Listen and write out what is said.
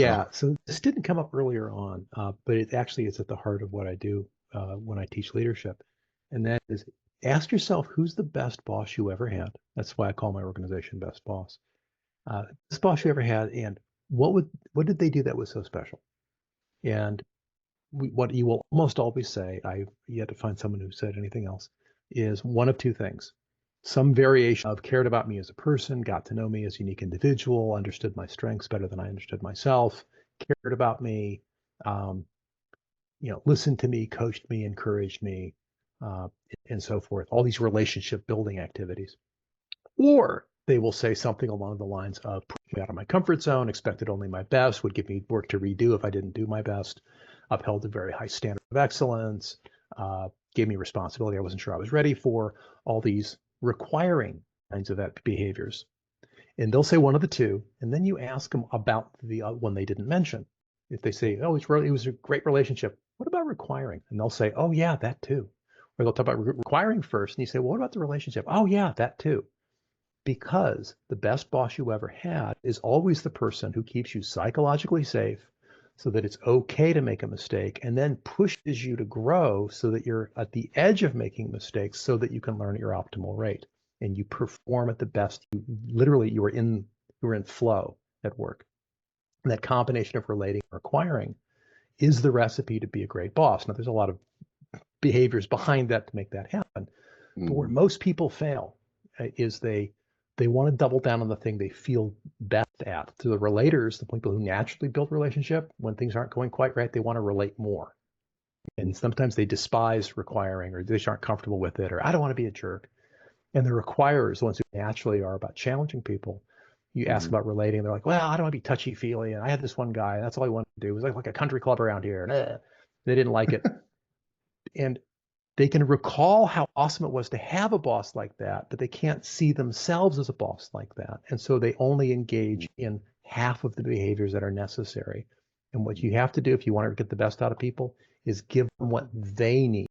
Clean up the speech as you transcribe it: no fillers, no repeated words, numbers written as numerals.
Yeah, so this didn't come up earlier on, but it actually is at the heart of what I do when I teach leadership. And that is ask yourself who's the best boss you ever had. That's why I call my organization Best Boss. Best boss you ever had, and what did they do that was so special? And what you will almost always say, I've yet to find someone who said anything else, is one of two things. Some variation of cared about me as a person, got to know me as a unique individual, understood my strengths better than I understood myself, cared about me, um, listened to me, coached me, encouraged me, uh, and so forth. All these relationship building activities. Or they will say something along the lines of push me out of my comfort zone, expected only my best, would give me work to redo if I didn't do my best, upheld a very high standard of excellence, gave me responsibility I wasn't sure I was ready for, all these requiring kinds of behaviors. And they'll say one of the two, and then you ask them about the one they didn't mention. If they say, "Oh, it was a great relationship," what about requiring? And they'll say, "Oh, yeah, that too." Or they'll talk about requiring first, and you say, "Well, what about the relationship?" "Oh, yeah, that too." Because the best boss you ever had is always the person who keeps you psychologically safe so that it's okay to make a mistake and then pushes you to grow so that you're at the edge of making mistakes so that you can learn at your optimal rate and you perform at the best. You were in flow at work. And that combination of relating and requiring is the recipe to be a great boss. Now, there's a lot of behaviors behind that to make that happen. But where Mm, most people fail is they want to double down on the thing they feel best at. To the relators, the people who naturally build relationship, when things aren't going quite right, they want to relate more. And sometimes they despise requiring or they just aren't comfortable with it or I don't want to be a jerk. And the requirers, the ones who naturally are about challenging people, you ask mhm. about relating, they're like, well, I don't want to be touchy feely. And I had this one guy, that's all he wanted to do. It was like a country club around here. And they didn't like it. And they can recall how awesome it was to have a boss like that, but they can't see themselves as a boss like that. And so they only engage in half of the behaviors that are necessary. And what you have to do if you want to get the best out of people is give them what they need.